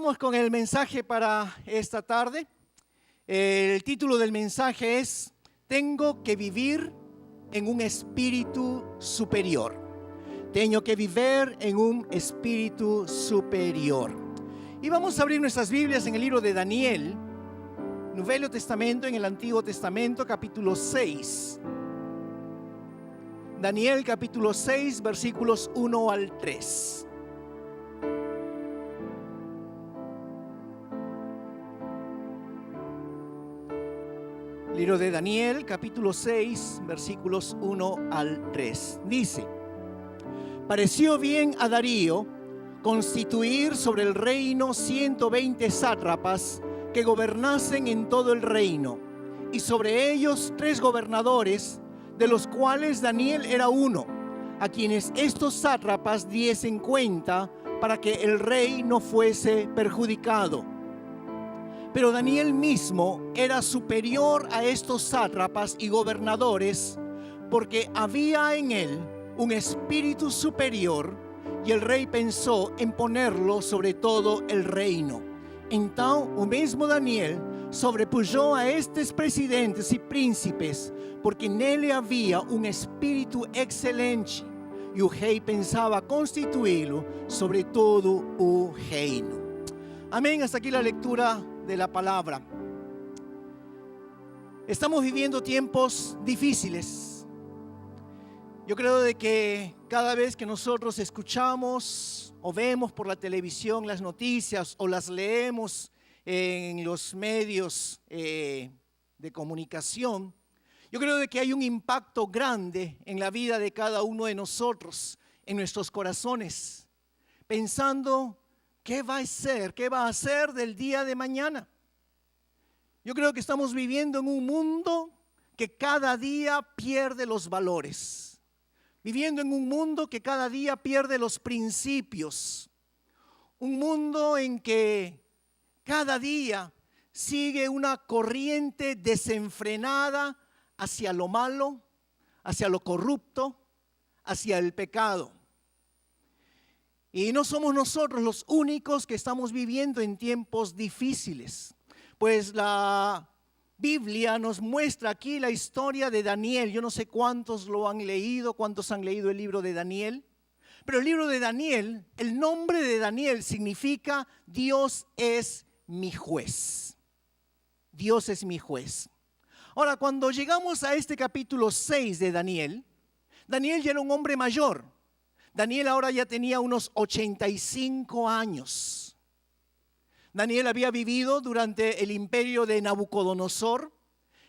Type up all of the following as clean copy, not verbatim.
Vamos con el mensaje para esta tarde. El título del mensaje es Tengo que vivir en un espíritu superior. Tengo que vivir en un espíritu superior. Y vamos a abrir nuestras Biblias en el libro de Daniel, Nuevo Testamento, en el Antiguo Testamento, capítulo 6. Daniel, capítulo 6, versículos 1 al 3. Libro de Daniel, capítulo 6, versículos 1 al 3. Dice: Pareció bien a Darío constituir sobre el reino 120 sátrapas que gobernasen en todo el reino, y sobre ellos 3 gobernadores, de los cuales Daniel era uno, a quienes estos sátrapas diesen cuenta para que el rey no fuese perjudicado. Pero Daniel mismo era superior a estos sátrapas y gobernadores, porque había en él un espíritu superior, y el rey pensó en ponerlo sobre todo el reino. Então, o mesmo Daniel sobrepujó a estes presidentes y príncipes, porque nele había un espíritu excelente, y o rei pensaba constituirlo sobre todo o reino. Amén. Hasta aquí la lectura de la palabra. Estamos viviendo tiempos difíciles. Yo creo de que cada vez que nosotros escuchamos o vemos por la televisión las noticias o las leemos en los medios de comunicación, yo creo de que hay un impacto grande en la vida de cada uno de nosotros, en nuestros corazones, pensando ¿qué va a ser del día de mañana? Yo creo que estamos viviendo en un mundo que cada día pierde los valores. Viviendo en un mundo que cada día pierde los principios. Un mundo en que cada día sigue una corriente desenfrenada hacia lo malo, hacia lo corrupto, hacia el pecado. Y no somos nosotros los únicos que estamos viviendo en tiempos difíciles, pues la Biblia nos muestra aquí la historia de Daniel. Yo no sé cuántos lo han leído, cuántos han leído el libro de Daniel, pero el libro de Daniel, el nombre de Daniel significa Dios es mi juez. Dios es mi juez. Ahora, cuando llegamos a este capítulo 6 de Daniel, Daniel ya era un hombre mayor. Daniel ahora ya tenía unos 85 años. Daniel había vivido durante el imperio de Nabucodonosor,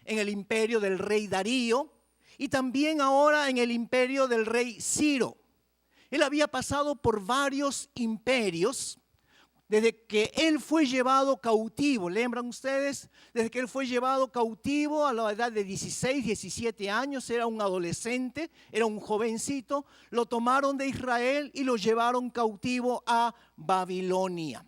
en el imperio del rey Darío y también ahora en el imperio del rey Ciro. Él había pasado por varios imperios desde que él fue llevado cautivo. ¿Lembran ustedes? Desde que él fue llevado cautivo a la edad de 16, 17 años, era un adolescente, era un jovencito, lo tomaron de Israel y lo llevaron cautivo a Babilonia.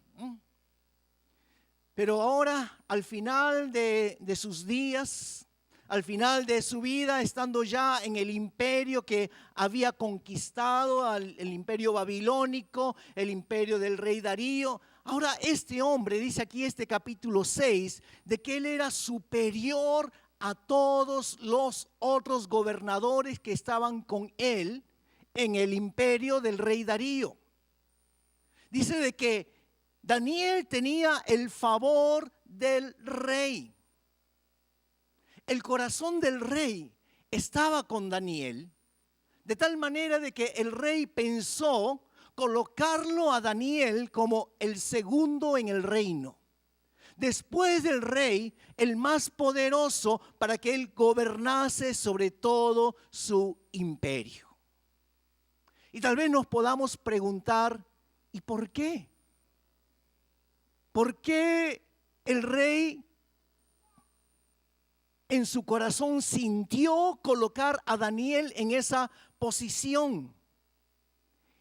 Pero ahora, al final de sus días, al final de su vida, estando ya en el imperio que había conquistado, el imperio babilónico, el imperio del rey Darío, ahora este hombre, dice aquí este capítulo 6, de que él era superior a todos los otros gobernadores que estaban con él en el imperio del rey Darío. Dice de que Daniel tenía el favor del rey. El corazón del rey estaba con Daniel, de tal manera de que el rey pensó colocarlo a Daniel como el segundo en el reino. Después del rey, el más poderoso para que él gobernase sobre todo su imperio. Y tal vez nos podamos preguntar, ¿y por qué? ¿Por qué el rey en su corazón sintió colocar a Daniel en esa posición?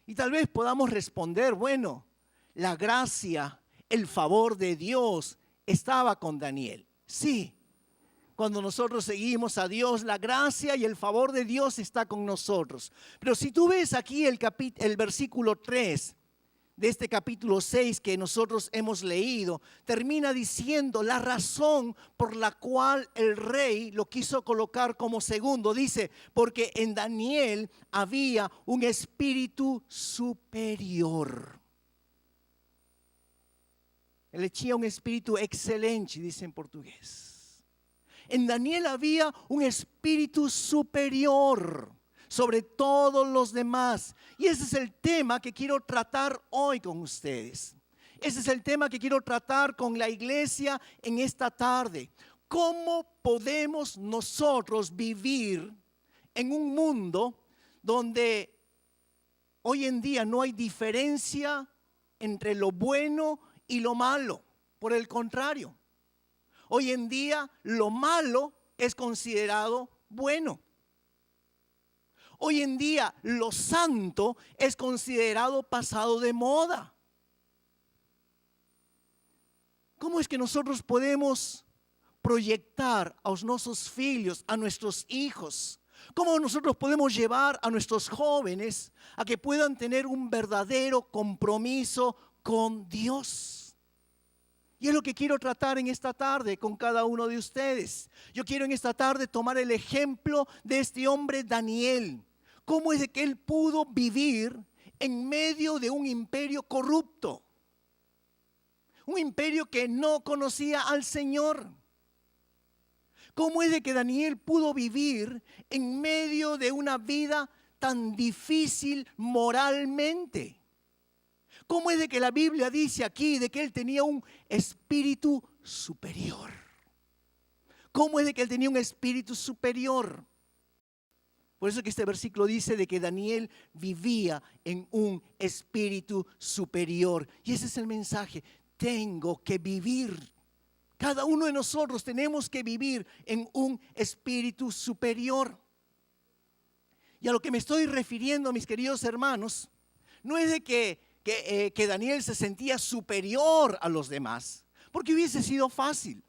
Y tal vez podamos responder, bueno, la gracia, el favor de Dios estaba con Daniel. Sí, cuando nosotros seguimos a Dios, la gracia y el favor de Dios está con nosotros. Pero si tú ves aquí el versículo 3, de este capítulo 6 que nosotros hemos leído, termina diciendo la razón por la cual el rey lo quiso colocar como segundo. Dice, porque en Daniel había un espíritu superior. Él tenía un espíritu excelente, dice en portugués. En Daniel había un espíritu superior sobre todos los demás. Y ese es el tema que quiero tratar hoy con ustedes. Ese es el tema que quiero tratar con la iglesia en esta tarde. ¿Cómo podemos nosotros vivir en un mundo donde hoy en día no hay diferencia entre lo bueno y lo malo? Por el contrario, hoy en día lo malo es considerado bueno. Hoy en día lo santo es considerado pasado de moda. ¿Cómo es que nosotros podemos proyectar a nuestros hijos, a nuestros hijos? ¿Cómo nosotros podemos llevar a nuestros jóvenes a que puedan tener un verdadero compromiso con Dios? Y es lo que quiero tratar en esta tarde con cada uno de ustedes. Yo quiero en esta tarde tomar el ejemplo de este hombre Daniel. ¿Cómo es de que él pudo vivir en medio de un imperio corrupto? Un imperio que no conocía al Señor. ¿Cómo es de que Daniel pudo vivir en medio de una vida tan difícil moralmente? ¿Cómo es de que la Biblia dice aquí de que él tenía un espíritu superior? ¿Cómo es de que él tenía un espíritu superior? Por eso que este versículo dice de que Daniel vivía en un espíritu superior. Y ese es el mensaje. Tengo que vivir. Cada uno de nosotros tenemos que vivir en un espíritu superior. Y a lo que me estoy refiriendo, mis queridos hermanos, no es de que Daniel se sentía superior a los demás, porque hubiese sido fácil.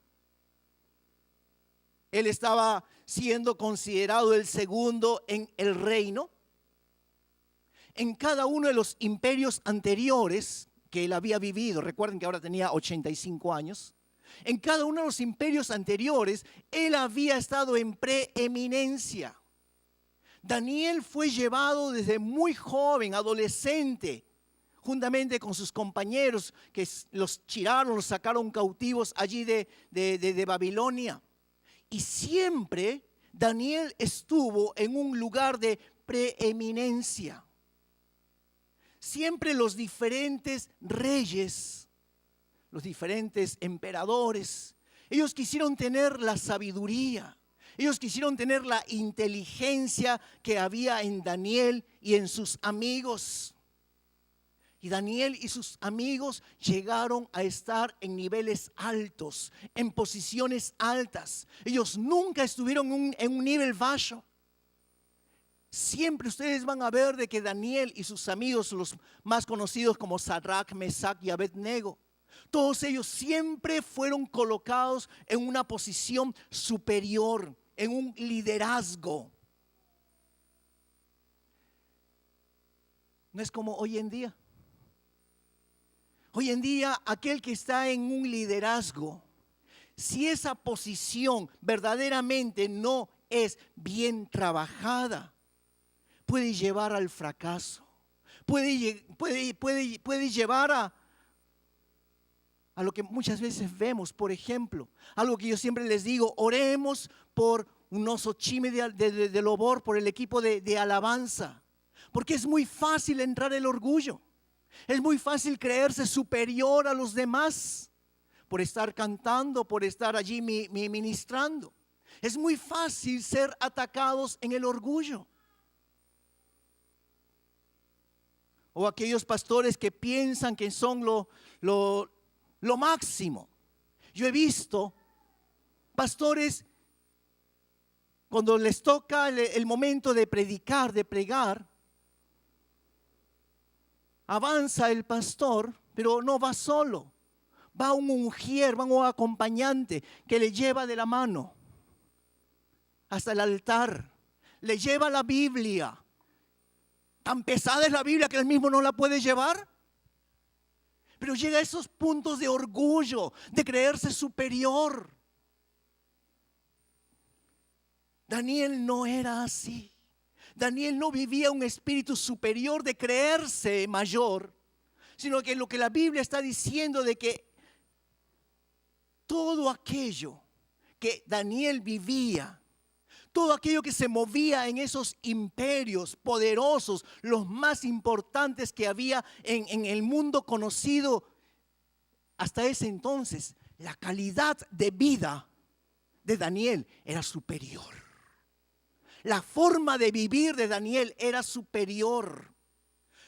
Él estaba siendo considerado el segundo en el reino. En cada uno de los imperios anteriores que él había vivido, recuerden que ahora tenía 85 años, en cada uno de los imperios anteriores, él había estado en preeminencia. Daniel fue llevado desde muy joven, adolescente, juntamente con sus compañeros que los tiraron, los sacaron cautivos allí de Babilonia. Y siempre Daniel estuvo en un lugar de preeminencia. Siempre los diferentes reyes, los diferentes emperadores, ellos quisieron tener la sabiduría, ellos quisieron tener la inteligencia que había en Daniel y en sus amigos. Y Daniel y sus amigos llegaron a estar en niveles altos, en posiciones altas. Ellos nunca estuvieron en un nivel bajo. Siempre ustedes van a ver de que Daniel y sus amigos, los más conocidos como Sadrach, Mesach y Abednego, todos ellos siempre fueron colocados en una posición superior, en un liderazgo. No es como hoy en día. Hoy en día, aquel que está en un liderazgo, si esa posición verdaderamente no es bien trabajada, puede llevar al fracaso, puede llevar a lo que muchas veces vemos. Por ejemplo, algo que yo siempre les digo: oremos por un oso chime de lobor, por el equipo de alabanza, porque es muy fácil entrar el orgullo. Es muy fácil creerse superior a los demás por estar cantando, por estar allí ministrando. Es muy fácil ser atacados en el orgullo. O aquellos pastores que piensan que son lo máximo. Yo he visto pastores, cuando les toca el momento de predicar, de pregar, avanza el pastor, pero no va solo. Va un ujier, va un acompañante que le lleva de la mano hasta el altar. Le lleva la Biblia. Tan pesada es la Biblia que él mismo no la puede llevar. pero llega a esos puntos de orgullo, de creerse superior. Daniel no era así. Daniel no vivía un espíritu superior de creerse mayor, sino que lo que la Biblia está diciendo de que todo aquello que Daniel vivía, todo aquello que se movía en esos imperios poderosos, los más importantes que había en el mundo conocido hasta ese entonces, la calidad de vida de Daniel era superior. La forma de vivir de Daniel era superior.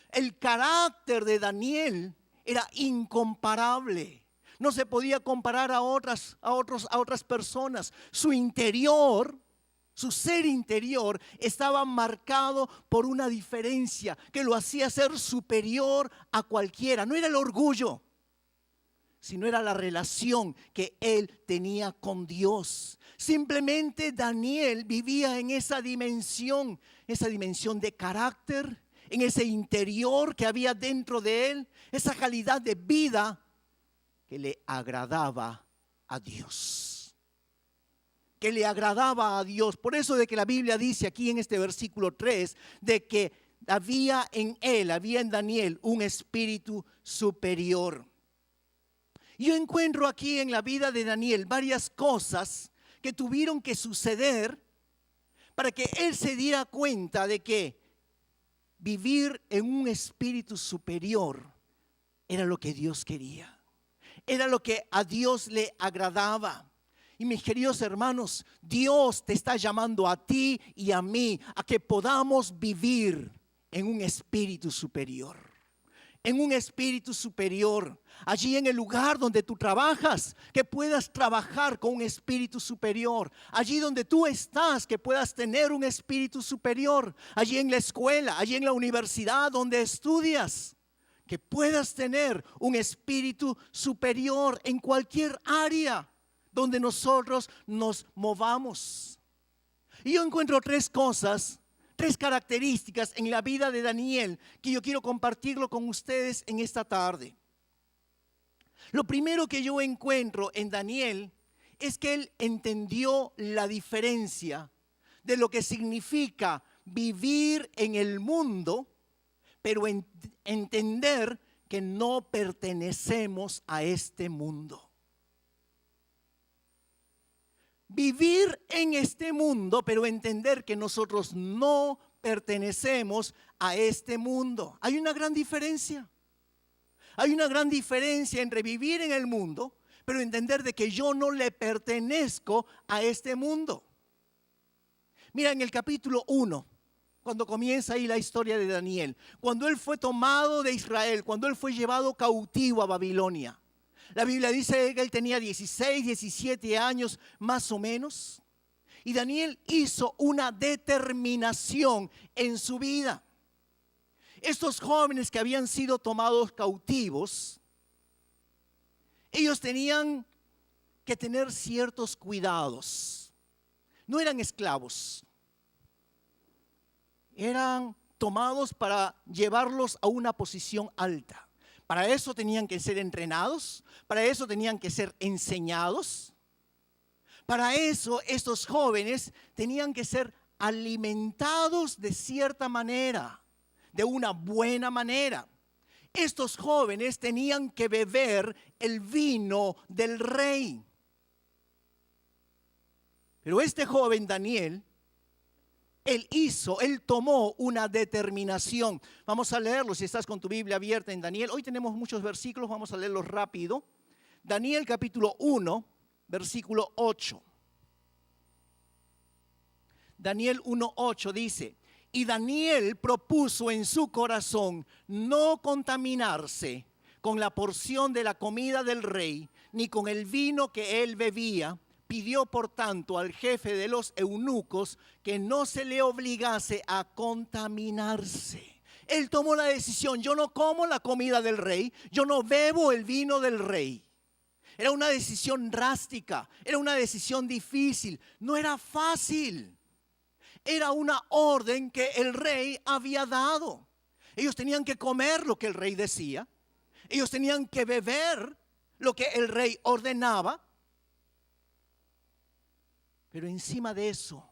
El carácter de Daniel era incomparable. No se podía comparar a otras personas. Su interior, su ser interior estaba marcado por una diferencia que lo hacía ser superior a cualquiera. No era el orgullo, sino era la relación que él tenía con Dios. Simplemente Daniel vivía en esa dimensión de carácter, en ese interior que había dentro de él, esa calidad de vida que le agradaba a Dios. Que le agradaba a Dios. Por eso de que la Biblia dice aquí en este versículo 3, de que había en Daniel, un espíritu superior. Yo encuentro aquí en la vida de Daniel varias cosas que tuvieron que suceder para que él se diera cuenta de que vivir en un espíritu superior era lo que Dios quería. Era lo que a Dios le agradaba. Y mis queridos hermanos, Dios te está llamando a ti y a mí a que podamos vivir en un espíritu superior. En un espíritu superior, allí en el lugar donde tú trabajas, que puedas trabajar con un espíritu superior. Allí donde tú estás, que puedas tener un espíritu superior. Allí en la escuela, allí en la universidad donde estudias, que puedas tener un espíritu superior en cualquier área donde nosotros nos movamos. Y yo encuentro tres características en la vida de Daniel que yo quiero compartirlo con ustedes en esta tarde. Lo primero que yo encuentro en Daniel es que él entendió la diferencia de lo que significa vivir en el mundo, pero entender que no pertenecemos a este mundo. Vivir en este mundo, pero entender que nosotros no pertenecemos a este mundo. Hay una gran diferencia. Hay una gran diferencia entre vivir en el mundo, pero entender de que yo no le pertenezco a este mundo. Mira en el capítulo 1, cuando comienza ahí la historia de Daniel, cuando él fue tomado de Israel, cuando él fue llevado cautivo a Babilonia. La Biblia dice que él tenía 16, 17 años más o menos. Y Daniel hizo una determinación en su vida. Estos jóvenes que habían sido tomados cautivos, ellos tenían que tener ciertos cuidados. No eran esclavos. Eran tomados para llevarlos a una posición alta. Para eso tenían que ser entrenados, para eso tenían que ser enseñados. Para eso estos jóvenes tenían que ser alimentados de cierta manera, de una buena manera. Estos jóvenes tenían que beber el vino del rey. Pero este joven Daniel, él tomó una determinación. Vamos a leerlo si estás con tu Biblia abierta en Daniel. Hoy tenemos muchos versículos, vamos a leerlos rápido. Daniel capítulo 1, versículo 8. Daniel 1:8 dice: y Daniel propuso en su corazón no contaminarse con la porción de la comida del rey, ni con el vino que él bebía. Pidió por tanto al jefe de los eunucos que no se le obligase a contaminarse. Él tomó la decisión: yo no como la comida del rey, yo no bebo el vino del rey. Era una decisión drástica, era una decisión difícil, no era fácil. Era una orden que el rey había dado. Ellos tenían que comer lo que el rey decía. Ellos tenían que beber lo que el rey ordenaba. Pero encima de eso,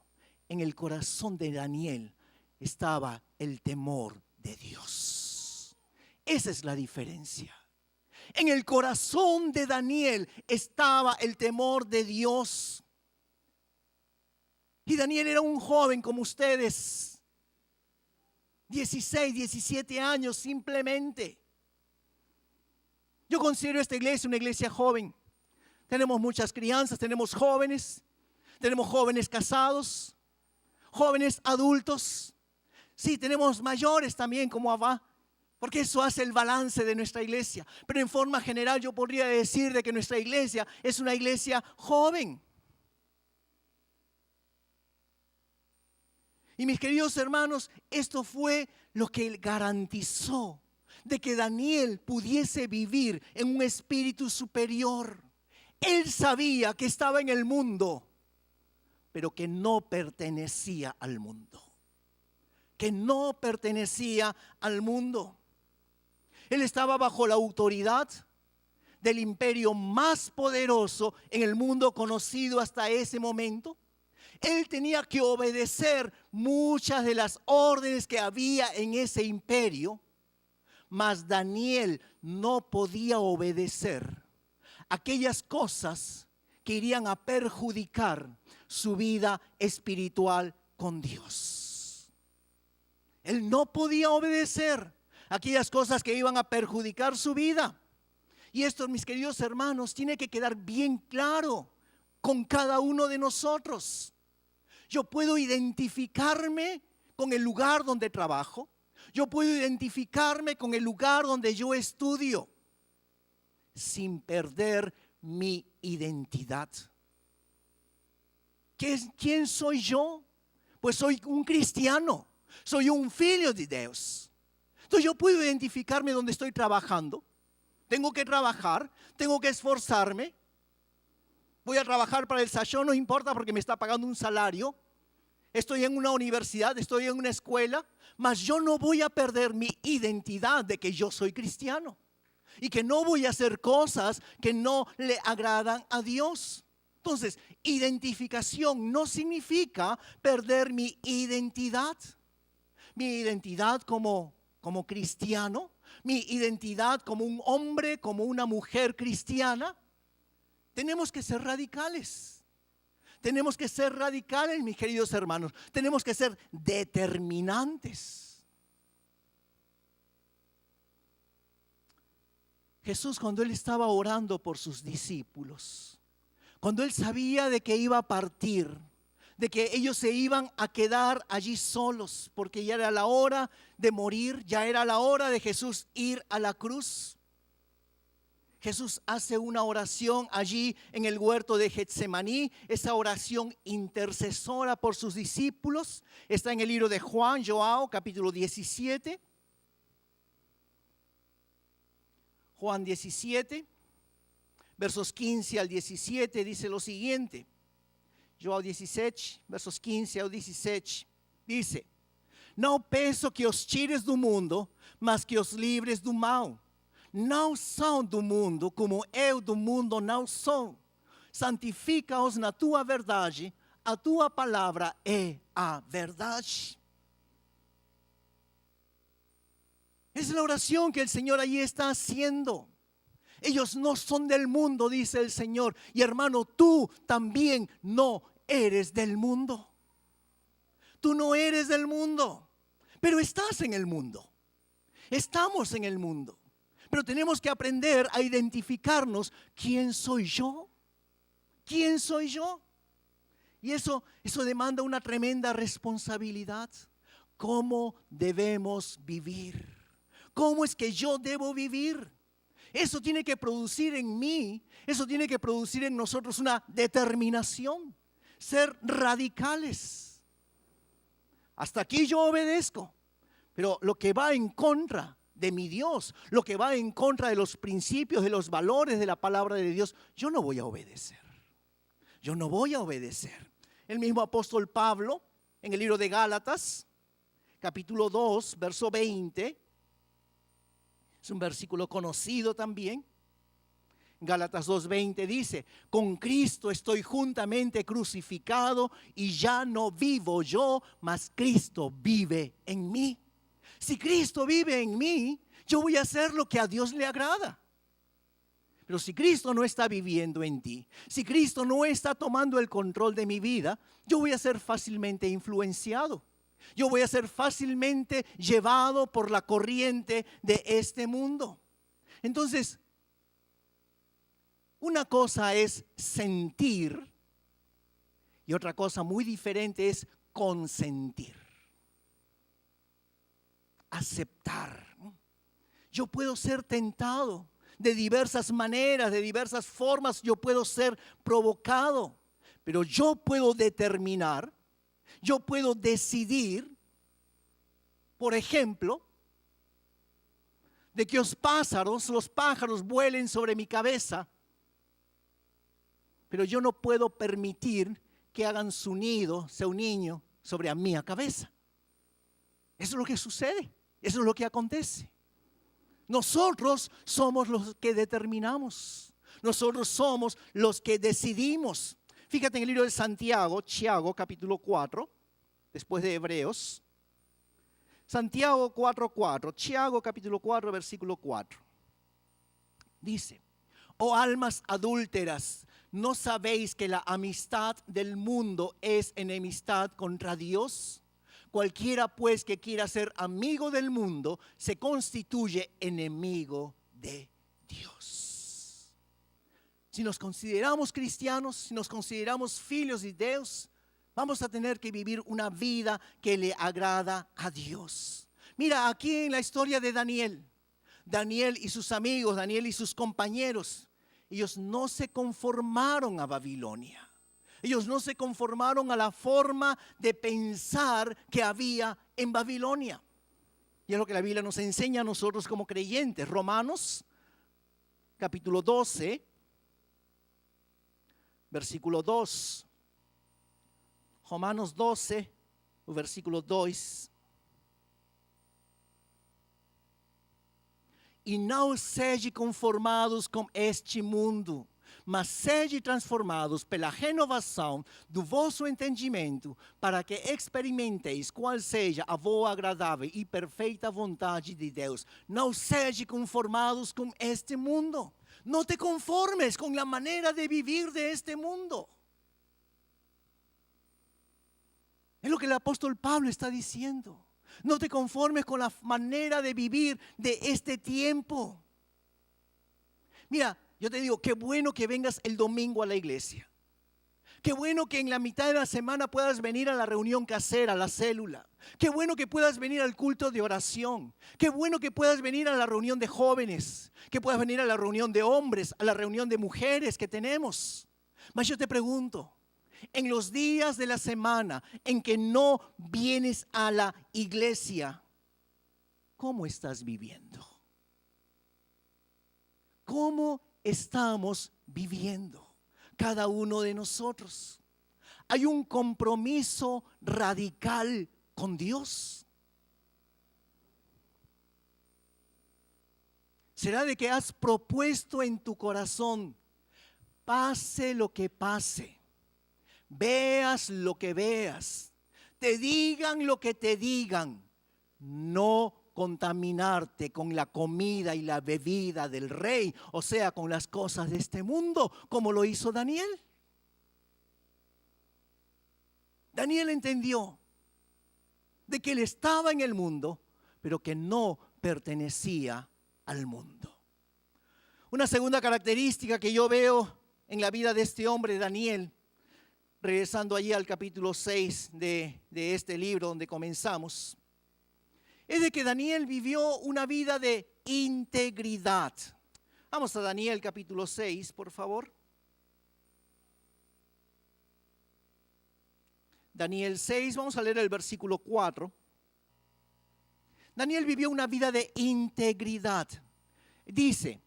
en el corazón de Daniel estaba el temor de Dios. Esa es la diferencia. En el corazón de Daniel estaba el temor de Dios. Y Daniel era un joven como ustedes, 16, 17 años simplemente. Yo considero esta iglesia una iglesia joven. Tenemos muchas crianzas, tenemos jóvenes casados, jóvenes adultos. Sí, tenemos mayores también como Abba, porque eso hace el balance de nuestra iglesia. Pero en forma general yo podría decir de que nuestra iglesia es una iglesia joven. Y mis queridos hermanos, esto fue lo que garantizó de que Daniel pudiese vivir en un espíritu superior. Él sabía que estaba en el mundo, pero que no pertenecía al mundo. Que no pertenecía al mundo. Él estaba bajo la autoridad del imperio más poderoso en el mundo conocido hasta ese momento. Él tenía que obedecer muchas de las órdenes que había en ese imperio, mas Daniel no podía obedecer aquellas cosas que irían a perjudicar su vida espiritual con Dios. Él no podía obedecer aquellas cosas que iban a perjudicar su vida. Y esto, mis queridos hermanos, tiene que quedar bien claro con cada uno de nosotros. Yo puedo identificarme con el lugar donde trabajo. Yo puedo identificarme con el lugar donde yo estudio sin perder mi identidad. ¿Quién soy yo? Pues soy un cristiano, soy un filho de Dios. Entonces yo puedo identificarme donde estoy trabajando. Tengo que trabajar, tengo que esforzarme. Voy a trabajar para el Sashón, no importa porque me está pagando un salario. Estoy en una universidad, estoy en una escuela, mas yo no voy a perder mi identidad de que yo soy cristiano y que no voy a hacer cosas que no le agradan a Dios. Entonces, identificación no significa perder mi identidad. Mi identidad como cristiano, mi identidad como un hombre, como una mujer cristiana. Tenemos que ser radicales. Tenemos que ser radicales, mis queridos hermanos. Tenemos que ser determinantes. Jesús, cuando Él estaba orando por sus discípulos, cuando Él sabía de que iba a partir, de que ellos se iban a quedar allí solos, porque ya era la hora de morir, ya era la hora de Jesús ir a la cruz. Jesús hace una oración allí en el huerto de Getsemaní, esa oración intercesora por sus discípulos. Está en el libro de Juan, Joao, capítulo 17. Juan 17, versos 15 al 17, dice lo siguiente. João 17, versos 15 ao 17, dice: Não penso que os tires do mundo, mas que os livres do mal. Não são do mundo, como eu do mundo não sou. Santifica-os na tua verdade, a tua palavra é a verdade. Es la oración que el Señor allí está haciendo. Ellos no son del mundo, dice el Señor. Y hermano, tú también no eres del mundo. Tú no eres del mundo, pero estás en el mundo. Estamos en el mundo. Pero tenemos que aprender a identificarnos. ¿Quién soy yo? ¿Quién soy yo? Y eso demanda una tremenda responsabilidad. ¿Cómo debemos vivir? ¿Cómo es que yo debo vivir? Eso tiene que producir en mí, eso tiene que producir en nosotros una determinación, ser radicales. Hasta aquí yo obedezco, pero lo que va en contra de mi Dios, lo que va en contra de los principios, de los valores de la palabra de Dios, yo no voy a obedecer. Yo no voy a obedecer. El mismo apóstol Pablo, en el libro de Gálatas, capítulo 2, verso 20, Es un versículo conocido también. Gálatas 2:20 dice, con Cristo estoy juntamente crucificado y ya no vivo yo, mas Cristo vive en mí. Si Cristo vive en mí, yo voy a hacer lo que a Dios le agrada. Pero si Cristo no está viviendo en ti, si Cristo no está tomando el control de mi vida, yo voy a ser fácilmente influenciado. Yo voy a ser fácilmente llevado por la corriente de este mundo. Entonces, una cosa es sentir y otra cosa muy diferente es consentir. Aceptar. Yo puedo ser tentado de diversas maneras, de diversas formas, yo puedo ser provocado, pero yo puedo determinar, yo puedo decidir, por ejemplo, de que los pájaros vuelen sobre mi cabeza, pero yo no puedo permitir que hagan su nido, sea un niño, sobre mi cabeza. Eso es lo que sucede, eso es lo que acontece. Nosotros somos los que determinamos, nosotros somos los que decidimos. Fíjate en el libro de Santiago, capítulo 4, después de Hebreos. Santiago 4:4, Tiago capítulo 4, versículo 4. Dice, oh almas adúlteras, ¿no sabéis que la amistad del mundo es enemistad contra Dios? Cualquiera pues que quiera ser amigo del mundo se constituye enemigo de Dios. Si nos consideramos cristianos, si nos consideramos filhos de Dios, vamos a tener que vivir una vida que le agrada a Dios. Mira, aquí en la historia de Daniel y sus amigos, Daniel y sus compañeros, ellos no se conformaron a Babilonia. Ellos no se conformaron a la forma de pensar que había en Babilonia. Y es lo que la Biblia nos enseña a nosotros como creyentes. Romanos, capítulo 12, versículo 2. Romanos 12, versículo 2. E não sede conformados com este mundo, mas sede transformados pela renovação do vosso entendimento, para que experimenteis qual seja a boa, agradável e perfeita vontade de Deus. Não sede conformados com este mundo. No te conformes con la manera de vivir de este mundo. Es lo que el apóstol Pablo está diciendo. No te conformes con la manera de vivir de este tiempo. Mira, yo te digo, qué bueno que vengas el domingo a la iglesia. Qué bueno que en la mitad de la semana puedas venir a la reunión casera, a la célula. Qué bueno que puedas venir al culto de oración. Qué bueno que puedas venir a la reunión de jóvenes. Que puedas venir a la reunión de hombres, a la reunión de mujeres que tenemos. Mas yo te pregunto, en los días de la semana en que no vienes a la iglesia, ¿cómo estás viviendo? ¿Cómo estamos viviendo cada uno de nosotros? ¿Hay un compromiso radical con Dios? ¿Será de que has propuesto en tu corazón, pase lo que pase, veas lo que veas, te digan lo que te digan, no contaminarte con la comida y la bebida del rey, o sea, con las cosas de este mundo, como lo hizo Daniel? Daniel entendió de que él estaba en el mundo, pero que no pertenecía al mundo. Una segunda característica que yo veo en la vida de este hombre, Daniel, regresando allí al capítulo 6 de este libro donde comenzamos, es de que Daniel vivió una vida de integridad. Vamos a Daniel capítulo 6, por favor. Daniel 6, vamos a leer el versículo 4. Daniel vivió una vida de integridad. Dice,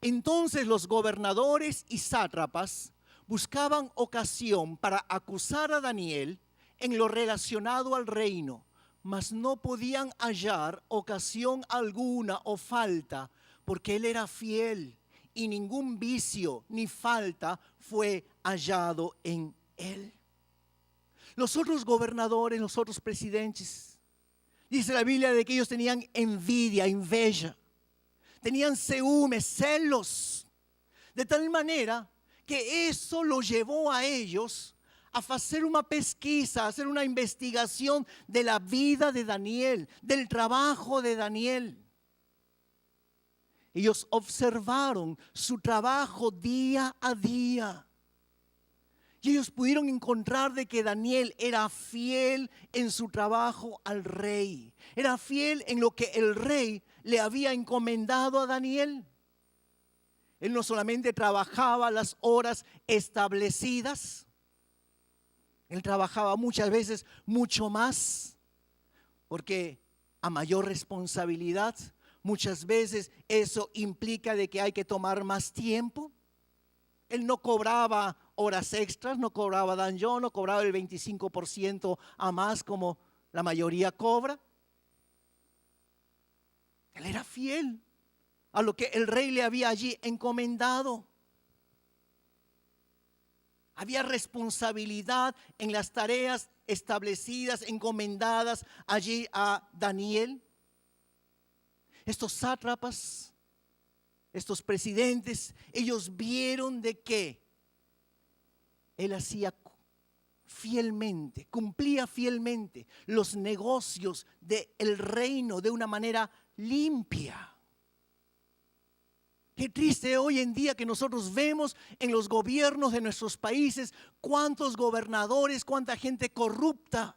entonces los gobernadores y sátrapas buscaban ocasión para acusar a Daniel en lo relacionado al reino, mas no podían hallar ocasión alguna o falta, porque él era fiel y ningún vicio ni falta fue hallado en él. Los otros gobernadores, los otros presidentes, dice la Biblia de que ellos tenían envidia, tenían celos, de tal manera que eso los llevó a ellos a hacer una pesquisa, a hacer una investigación de la vida de Daniel, del trabajo de Daniel. Ellos observaron su trabajo día a día. Y ellos pudieron encontrar de que Daniel era fiel en su trabajo al rey. Era fiel en lo que el rey le había encomendado a Daniel. Él no solamente trabajaba las horas establecidas, él trabajaba muchas veces mucho más, porque a mayor responsabilidad, muchas veces eso implica de que hay que tomar más tiempo. Él no cobraba horas extras, no cobraba danjón, no cobraba el 25% a más como la mayoría cobra. Él era fiel a lo que el rey le había allí encomendado. Había responsabilidad en las tareas establecidas, encomendadas allí a Daniel. Estos sátrapas, estos presidentes, ellos vieron de que él hacía fielmente, cumplía fielmente los negocios del reino de una manera limpia. Qué triste hoy en día que nosotros vemos en los gobiernos de nuestros países cuántos gobernadores, cuánta gente corrupta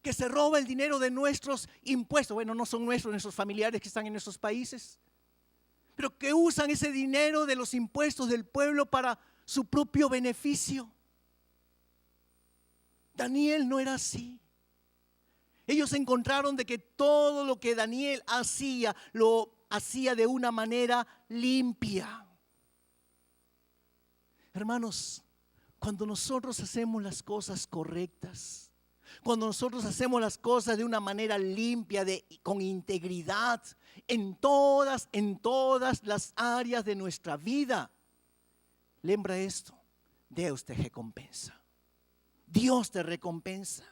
que se roba el dinero de nuestros impuestos. Bueno, no son nuestros familiares que están en nuestros países, pero que usan ese dinero de los impuestos del pueblo para su propio beneficio. Daniel no era así. Ellos encontraron de que todo lo que Daniel hacía, lo hacía de una manera limpia. Hermanos, cuando nosotros hacemos las cosas correctas, cuando nosotros hacemos las cosas de una manera limpia, con integridad, en todas las áreas de nuestra vida, lembra esto, Dios te recompensa. Dios te recompensa.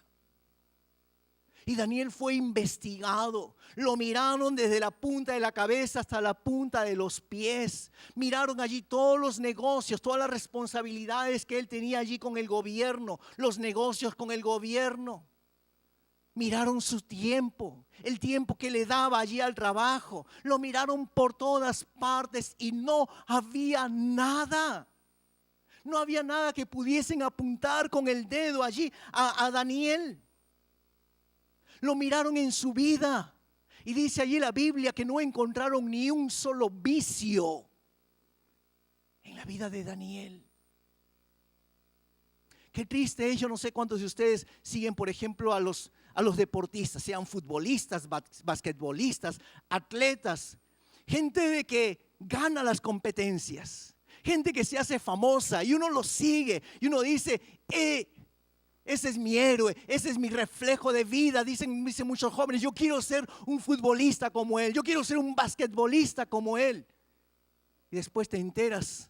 Y Daniel fue investigado. Lo miraron desde la punta de la cabeza hasta la punta de los pies. Miraron allí todos los negocios, todas las responsabilidades que él tenía allí con el gobierno, los negocios con el gobierno. Miraron su tiempo, el tiempo que le daba allí al trabajo. Lo miraron por todas partes y no había nada. No había nada que pudiesen apuntar con el dedo allí a Daniel. Lo miraron en su vida y dice allí la Biblia que no encontraron ni un solo vicio en la vida de Daniel. Qué triste es, yo no sé cuántos de ustedes siguen, por ejemplo, a los deportistas, sean futbolistas, basquetbolistas, atletas, gente de que gana las competencias, gente que se hace famosa y uno lo sigue y uno dice, ese es mi héroe, ese es mi reflejo de vida. Dicen muchos jóvenes, yo quiero ser un futbolista como él, yo quiero ser un basquetbolista como él. Y después te enteras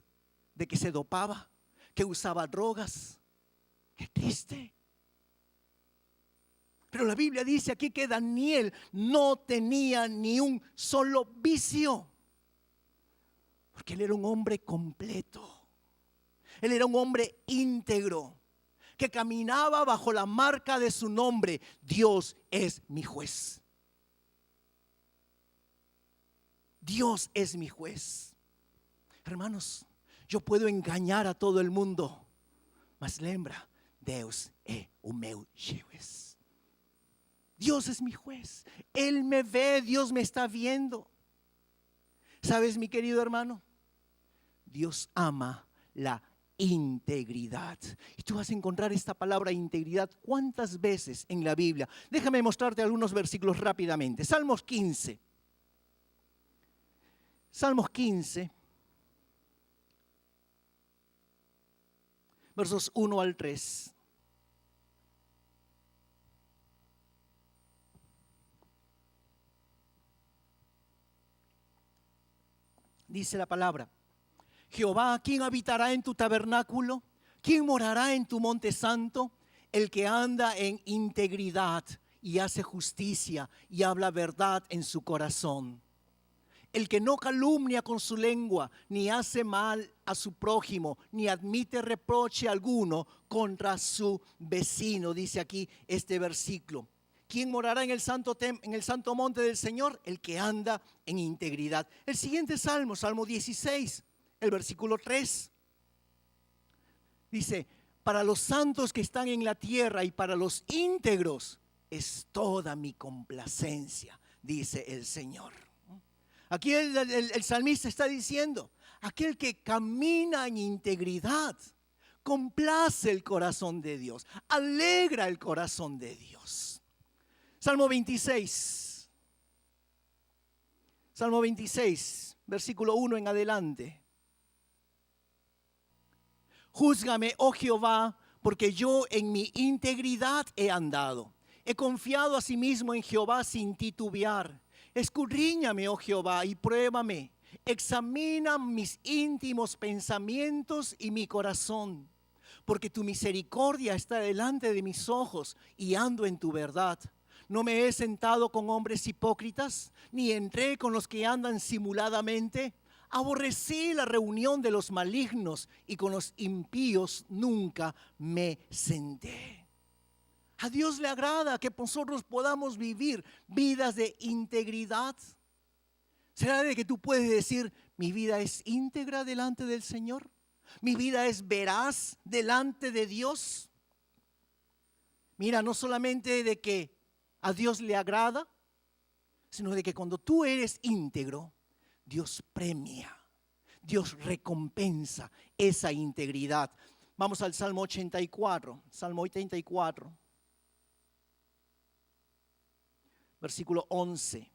de que se dopaba, que usaba drogas. Qué triste. Pero la Biblia dice aquí que Daniel no tenía ni un solo vicio, porque él era un hombre completo. Él era un hombre íntegro, que caminaba bajo la marca de su nombre. Dios es mi juez. Dios es mi juez. Hermanos, yo puedo engañar a todo el mundo, mas lembra, Dios es o meu juez. Dios es mi juez. Él me ve, Dios me está viendo. ¿Sabes, mi querido hermano? Dios ama la integridad. Y tú vas a encontrar esta palabra integridad cuántas veces en la Biblia. Déjame mostrarte algunos versículos rápidamente. Salmos 15. Salmos 15. Versos 1 al 3. dice la palabra. Jehová, ¿quién habitará en tu tabernáculo? ¿Quién morará en tu monte santo? El que anda en integridad y hace justicia y habla verdad en su corazón. El que no calumnia con su lengua, ni hace mal a su prójimo, ni admite reproche alguno contra su vecino, dice aquí este versículo. ¿Quién morará en el santo monte del Señor? El que anda en integridad. El siguiente salmo, Salmo 16, el versículo 3. Dice, para los santos que están en la tierra y para los íntegros es toda mi complacencia, dice el Señor. Aquí el salmista está diciendo, aquel que camina en integridad, complace el corazón de Dios, alegra el corazón de Dios. Salmo 26, versículo 1 en adelante. Júzgame, oh Jehová, porque yo en mi integridad he andado. He confiado asimismo en Jehová sin titubear. Escudriñame, oh Jehová, y pruébame. Examina mis íntimos pensamientos y mi corazón, porque tu misericordia está delante de mis ojos y ando en tu verdad. No me he sentado con hombres hipócritas, ni entré con los que andan simuladamente. Aborrecí la reunión de los malignos y con los impíos nunca me senté. A Dios le agrada que nosotros podamos vivir vidas de integridad. ¿Será de que tú puedes decir, mi vida es íntegra delante del Señor? ¿Mi vida es veraz delante de Dios? Mira, no solamente de que a Dios le agrada, sino de que cuando tú eres íntegro, Dios premia, Dios recompensa esa integridad. Vamos al Salmo 84, versículo 11.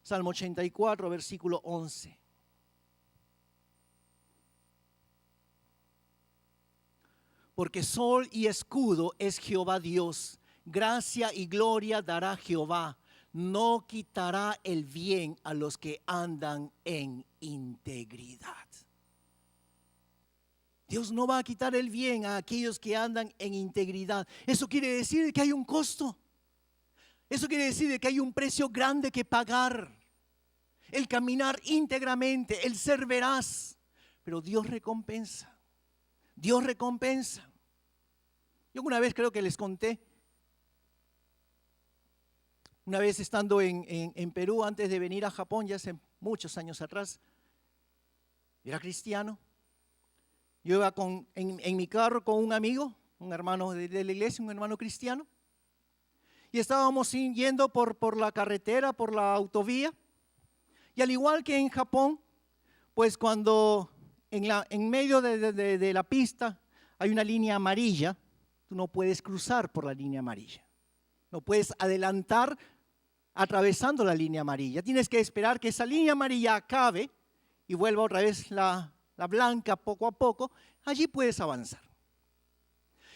Salmo 84, versículo 11. Porque sol y escudo es Jehová Dios, gracia y gloria dará Jehová. No quitará el bien a los que andan en integridad. Dios no va a quitar el bien a aquellos que andan en integridad. Eso quiere decir que hay un costo. Eso quiere decir que hay un precio grande que pagar. El caminar íntegramente, el ser veraz. Pero Dios recompensa. Dios recompensa. Yo una vez creo que les conté. Una vez estando en Perú, antes de venir a Japón, ya hace muchos años atrás, era cristiano. Yo iba en mi carro con un amigo, un hermano de la iglesia, un hermano cristiano. Y estábamos yendo por la carretera, por la autovía. Y al igual que en Japón, pues cuando en medio de la pista hay una línea amarilla, tú no puedes cruzar por la línea amarilla. No puedes adelantar atravesando la línea amarilla. Tienes que esperar que esa línea amarilla acabe y vuelva otra vez la blanca poco a poco. Allí puedes avanzar.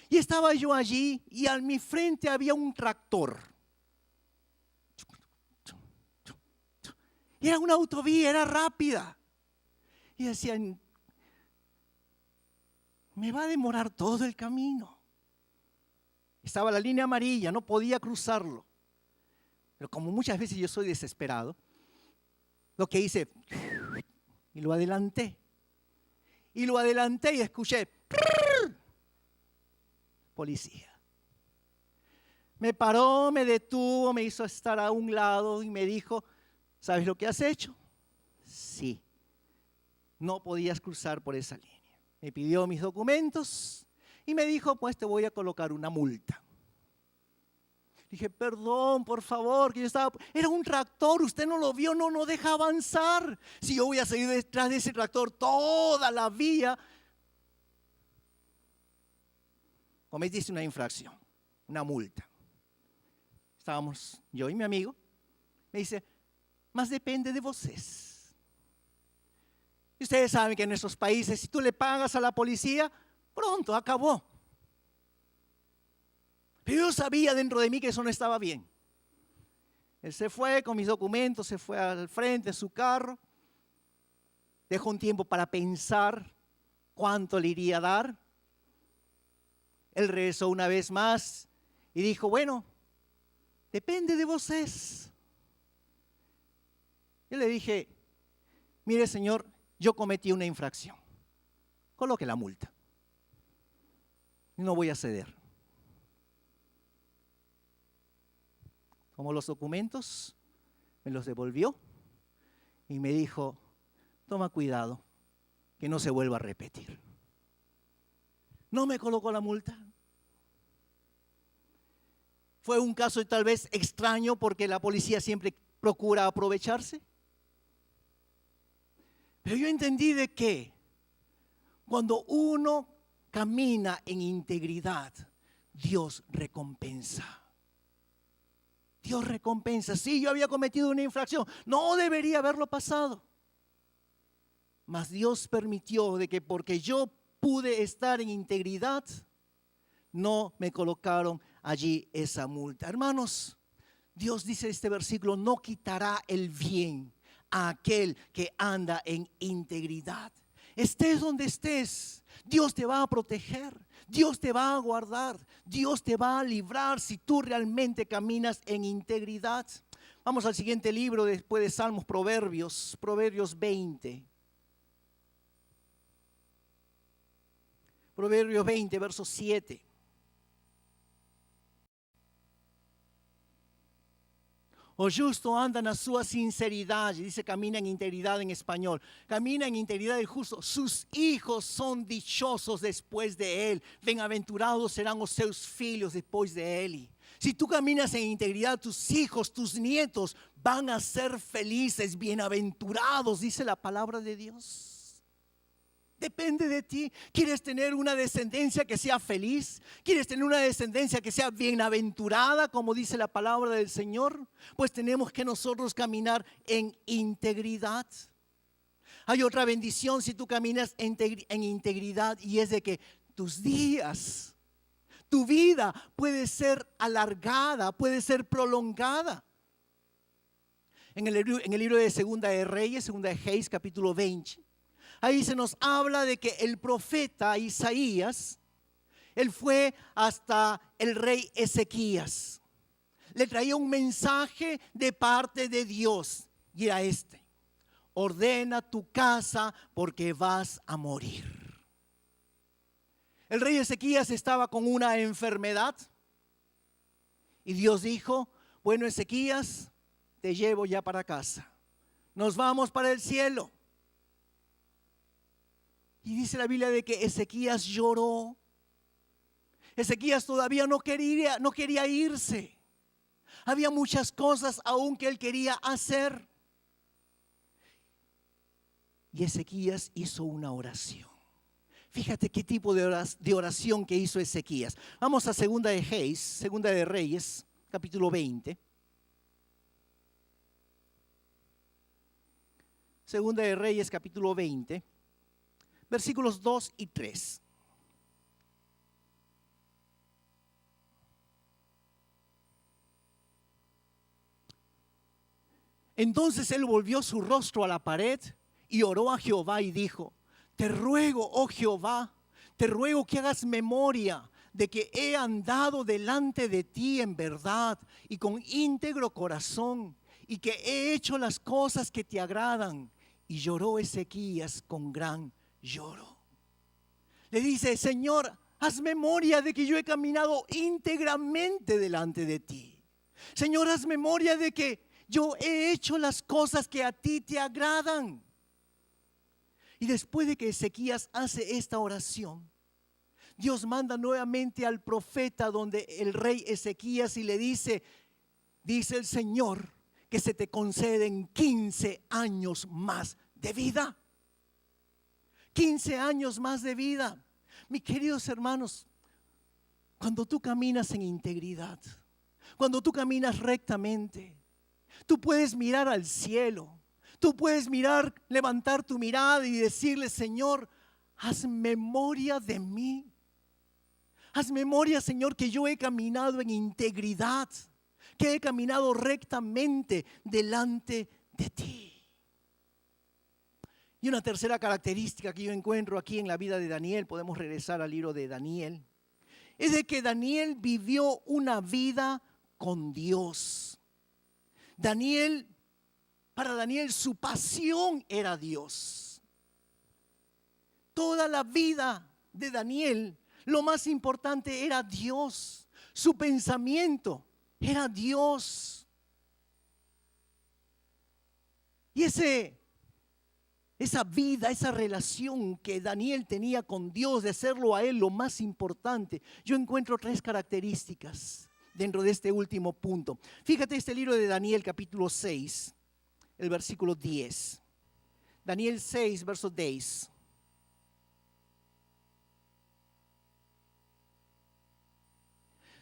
Y estaba yo allí y a mi frente había un tractor. Y era una autovía, era rápida. Y decían, me va a demorar todo el camino. Estaba la línea amarilla, no podía cruzarlo. Pero como muchas veces yo soy desesperado, lo que hice, y lo adelanté. Y lo adelanté y escuché, policía. Me paró, me detuvo, me hizo estar a un lado y me dijo, ¿sabes lo que has hecho? Sí, no podías cruzar por esa línea. Me pidió mis documentos y me dijo, pues te voy a colocar una multa. Dije, perdón, por favor, que yo estaba... Era un tractor, usted no lo vio, no deja avanzar. Si yo voy a seguir detrás de ese tractor toda la vía, cometiste una infracción, una multa. Estábamos yo y mi amigo. Me dice, más depende de vosotros. Y ustedes saben que en nuestros países, si tú le pagas a la policía, pronto, acabó. Pero yo sabía dentro de mí que eso no estaba bien. Él se fue con mis documentos, se fue al frente de su carro dejó un tiempo para pensar cuánto le iría a dar. Él regresó una vez más y dijo, bueno, depende de vosotros. Yo le dije, mire señor, yo cometí una infracción. Coloque la multa. No voy a ceder. Tomó los documentos, me los devolvió y me dijo, toma cuidado, que no se vuelva a repetir. No me colocó la multa. Fue un caso tal vez extraño porque la policía siempre procura aprovecharse. Pero yo entendí de que cuando uno camina en integridad, Dios recompensa. Dios recompensa. Sí, yo había cometido una infracción, no debería haberlo pasado. Mas Dios permitió de que porque yo pude estar en integridad, no me colocaron allí esa multa. Hermanos, Dios dice en este versículo, no quitará el bien a aquel que anda en integridad. Estés donde estés, Dios te va a proteger, Dios te va a guardar, Dios te va a librar si tú realmente caminas en integridad. Vamos al siguiente libro después de Salmos, Proverbios 20. Proverbios 20, verso 7. O justo anda na sua sinceridade, dice camina en integridad en español, camina en integridad el justo, sus hijos son dichosos después de él, bem-aventurados serán os seus filhos después de él. Si tú caminas en integridad, tus hijos, tus nietos van a ser felices, bienaventurados, dice la palabra de Dios. Depende de ti. ¿Quieres tener una descendencia que sea feliz? ¿Quieres tener una descendencia que sea bienaventurada, como dice la palabra del Señor? Pues tenemos que nosotros caminar en integridad. Hay otra bendición si tú caminas en integridad, y es de que tus días, tu vida puede ser alargada, puede ser prolongada. En el libro de Segunda de Reyes, Segunda de Reyes, capítulo 20. Ahí se nos habla de que el profeta Isaías, él fue hasta el rey Ezequías. Le traía un mensaje de parte de Dios y era este: ordena tu casa porque vas a morir. El rey Ezequías estaba con una enfermedad y Dios dijo, bueno Ezequías, te llevo ya para casa. Nos vamos para el cielo. Y dice la Biblia de que Ezequías lloró. Ezequías todavía no quería irse. Había muchas cosas aún que él quería hacer. Y Ezequías hizo una oración. Fíjate qué tipo de oración que hizo Ezequías. Vamos a Segunda de Reyes, capítulo 20. Segunda de Reyes, capítulo 20. Versículos 2 y 3. Entonces él volvió su rostro a la pared y oró a Jehová y dijo, te ruego, oh Jehová, te ruego que hagas memoria de que he andado delante de ti en verdad y con íntegro corazón, y que he hecho las cosas que te agradan. Y lloró Ezequías con gran lloro. Le dice, Señor, haz memoria de que yo he caminado íntegramente delante de ti. Señor, haz memoria de que yo he hecho las cosas que a ti te agradan. Y después de que Ezequías hace esta oración, Dios manda nuevamente al profeta donde el rey Ezequías y le dice el Señor que se te conceden 15 años más de vida. 15 años más de vida. Mis queridos hermanos, cuando tú caminas en integridad, cuando tú caminas rectamente, tú puedes mirar al cielo, tú puedes levantar tu mirada y decirle, Señor, haz memoria de mí. Haz memoria, Señor, que yo he caminado en integridad, que he caminado rectamente delante de ti. Y una tercera característica que yo encuentro aquí en la vida de Daniel, podemos regresar al libro de Daniel, es de que Daniel vivió una vida con Dios. Para Daniel su pasión era Dios. Toda la vida de Daniel, lo más importante era Dios. Su pensamiento era Dios. Y esa vida, esa relación que Daniel tenía con Dios, de hacerlo a él lo más importante, yo encuentro tres características dentro de este último punto. Fíjate este libro de Daniel capítulo 6, el versículo 10. Daniel 6, verso 10.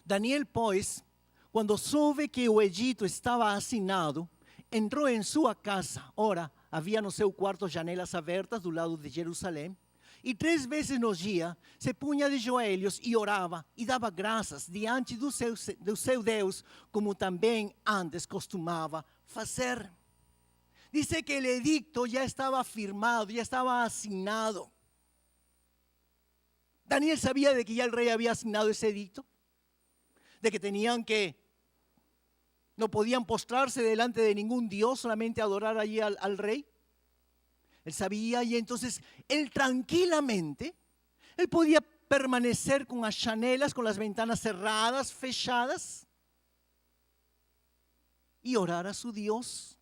Daniel, pues, quando soube que o Egito estava assinado, entrou em sua casa. Ora, havia no seu quarto janelas abertas do lado de Jerusalém. E 3 vezes no dia se punha de joelhos e orava e dava graças diante do seu Deus, como também antes costumava fazer. Dice que el edicto ya estaba firmado, ya estaba asignado. Daniel sabía de que ya el rey había asignado ese edicto, de que no podían postrarse delante de ningún Dios, solamente adorar allí al rey. Él sabía, y entonces él tranquilamente, él podía permanecer con las janelas, con las ventanas cerradas, fechadas, y orar a su Dios.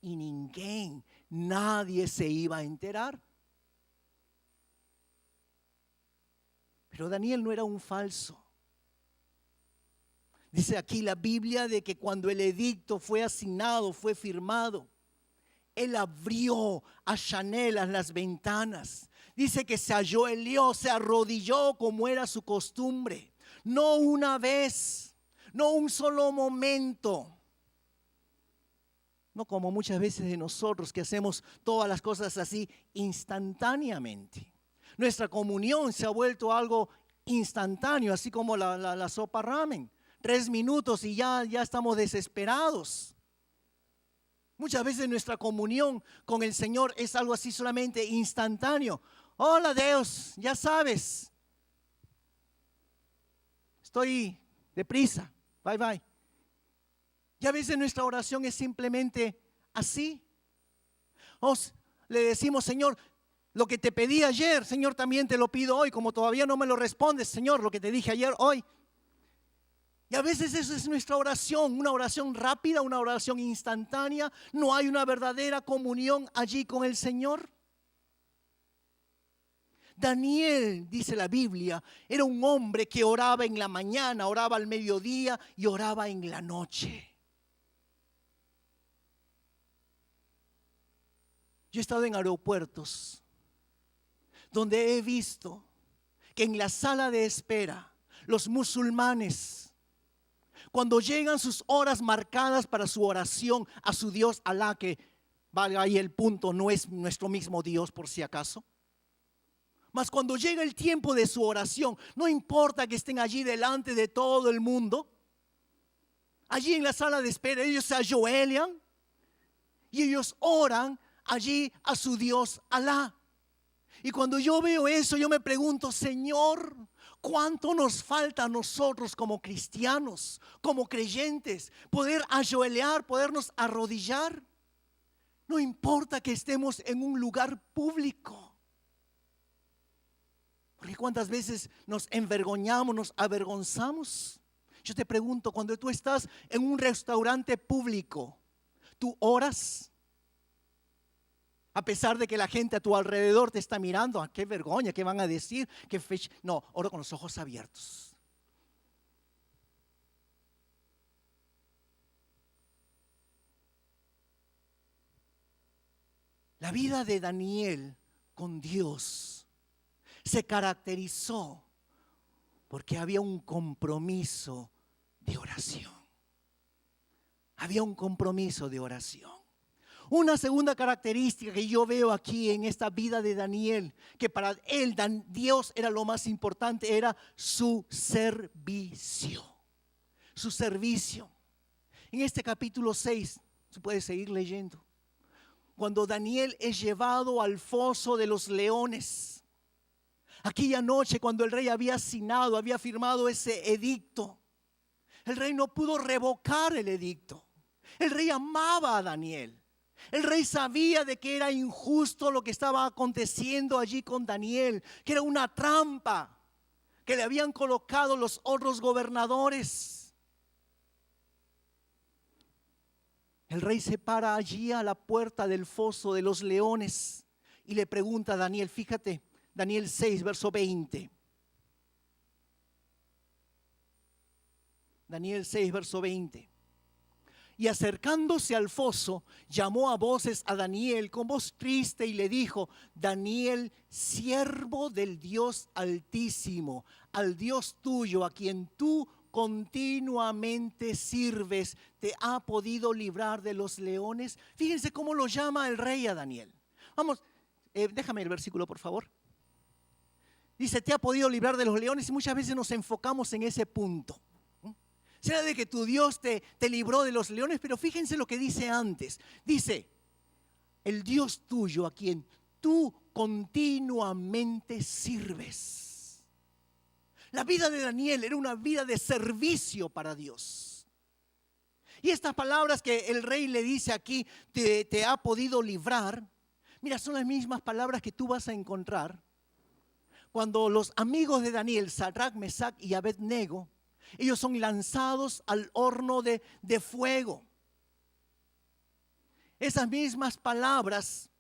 Y nadie se iba a enterar. Pero Daniel no era un falso. Dice aquí la Biblia de que cuando el edicto fue asignado, fue firmado, él abrió a janelas las ventanas. Dice que se halló el Dios, se arrodilló como era su costumbre. No una vez, no un solo momento. No como muchas veces de nosotros que hacemos todas las cosas así instantáneamente. Nuestra comunión se ha vuelto algo instantáneo, así como la sopa ramen. 3 minutos y ya estamos desesperados. Muchas veces nuestra comunión con el Señor es algo así solamente instantáneo. Hola Dios, ya sabes. Estoy deprisa, bye bye. Y a veces nuestra oración es simplemente así. Le decimos, Señor, lo que te pedí ayer, Señor, también te lo pido hoy. Como todavía no me lo respondes, Señor, lo que te dije ayer, hoy. Y a veces esa es nuestra oración, una oración rápida, una oración instantánea. No hay una verdadera comunión allí con el Señor. Daniel, dice la Biblia, era un hombre que oraba en la mañana, oraba al mediodía y oraba en la noche. Yo he estado en aeropuertos donde he visto que en la sala de espera los musulmanes, cuando llegan sus horas marcadas para su oración a su Dios Alá, que valga ahí el punto, no es nuestro mismo Dios por si acaso, mas cuando llega el tiempo de su oración, no importa que estén allí delante de todo el mundo, allí en la sala de espera ellos se ajoellan y ellos oran allí a su Dios Alá. Y cuando yo veo eso, yo me pregunto, Señor, ¿cuánto nos falta a nosotros como cristianos, como creyentes, poder ajoelear, podernos arrodillar? No importa que estemos en un lugar público. Porque cuántas veces nos envergonzamos, nos avergonzamos. Yo te pregunto, cuando tú estás en un restaurante público, ¿tú oras? A pesar de que la gente a tu alrededor te está mirando, ¿a qué vergüenza? ¿Qué van a decir? No, oro con los ojos abiertos. La vida de Daniel con Dios se caracterizó porque había un compromiso de oración. Había un compromiso de oración. Una segunda característica que yo veo aquí en esta vida de Daniel, que para él Dios era lo más importante, era su servicio. Su servicio. En este capítulo 6, se puede seguir leyendo. cuando Daniel es llevado al foso de los leones. Aquella noche cuando el rey había asignado, había firmado ese edicto, el rey no pudo revocar el edicto. El rey amaba a Daniel. El rey sabía de que era injusto lo que estaba aconteciendo allí con Daniel, que era una trampa que le habían colocado los otros gobernadores. El rey se para allí a la puerta del foso de los leones y le pregunta a Daniel, fíjate, Daniel 6, verso 20. Daniel 6, verso 20. Y acercándose al foso, llamó a voces a Daniel con voz triste y le dijo: Daniel, siervo del Dios Altísimo, al Dios tuyo, a quien tú continuamente sirves, ¿te ha podido librar de los leones? Fíjense cómo lo llama el rey a Daniel. Vamos, déjame el versículo, por favor. Dice, ¿te ha podido librar de los leones? Y muchas veces nos enfocamos en ese punto. Será de que tu Dios te libró de los leones, pero fíjense lo que dice antes. Dice, el Dios tuyo a quien tú continuamente sirves. La vida de Daniel era una vida de servicio para Dios. Y estas palabras que el rey le dice aquí, te ha podido librar, mira, son las mismas palabras que tú vas a encontrar cuando los amigos de Daniel, Sadrach, Mesach y Abednego, ellos son lanzados al horno de fuego. Esas mismas palabras,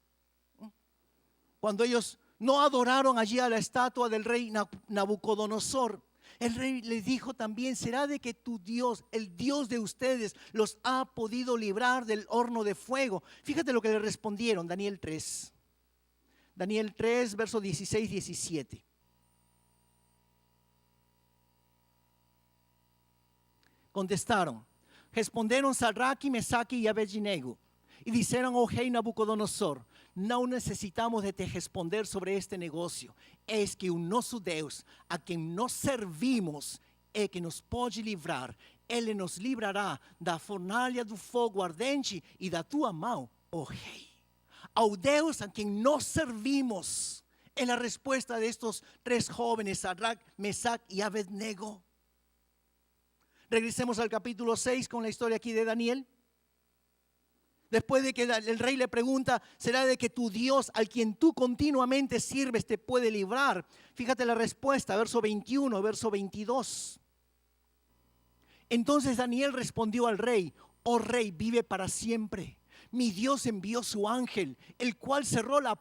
cuando ellos no adoraron allí a la estatua del rey Nabucodonosor, el rey les dijo también, ¿será de que tu Dios, el Dios de ustedes, los ha podido librar del horno de fuego? Fíjate lo que le respondieron, Daniel 3. Daniel 3, versos 16, 17. Contestaron, responderam Sadraque, Mesaque e Abednego, e disseram ao rei Nabucodonosor: não necessitamos de te responder sobre este negócio. Eis que o nosso Deus, a quem nós servimos, é que nos pode livrar. Ele nos livrará da fornalha do fogo ardente e da tua mão, ó rei. Ao Deus a quem nós servimos, é a resposta de estos tres jóvenes, Sadrach, Mesach y Abednego. Regresemos al capítulo 6 con la historia aquí de Daniel. Después de que el rey le pregunta, ¿será de que tu Dios, al quien tú continuamente sirves, te puede librar? Fíjate la respuesta, verso 21, verso 22. Entonces Daniel respondió al rey: oh rey, vive para siempre. Mi Dios envió su ángel, el cual cerró la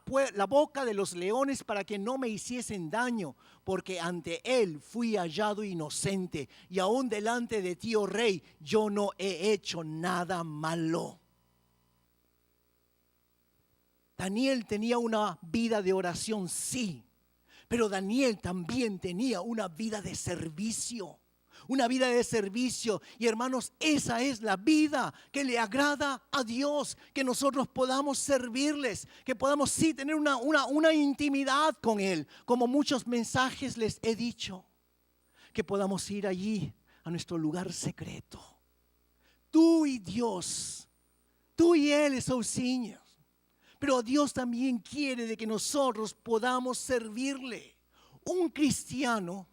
boca de los leones para que no me hiciesen daño, porque ante él fui hallado inocente, y aún delante de ti, oh rey, yo no he hecho nada malo. Daniel tenía una vida de oración, sí, pero Daniel también tenía una vida de servicio. Una vida de servicio. Y hermanos, esa es la vida que le agrada a Dios. Que nosotros podamos servirles. Que podamos sí tener una intimidad con Él. Como muchos mensajes les he dicho. Que podamos ir allí a nuestro lugar secreto. Tú y Dios. Tú y Él sozinhos. Pero Dios también quiere de que nosotros podamos servirle. Un cristiano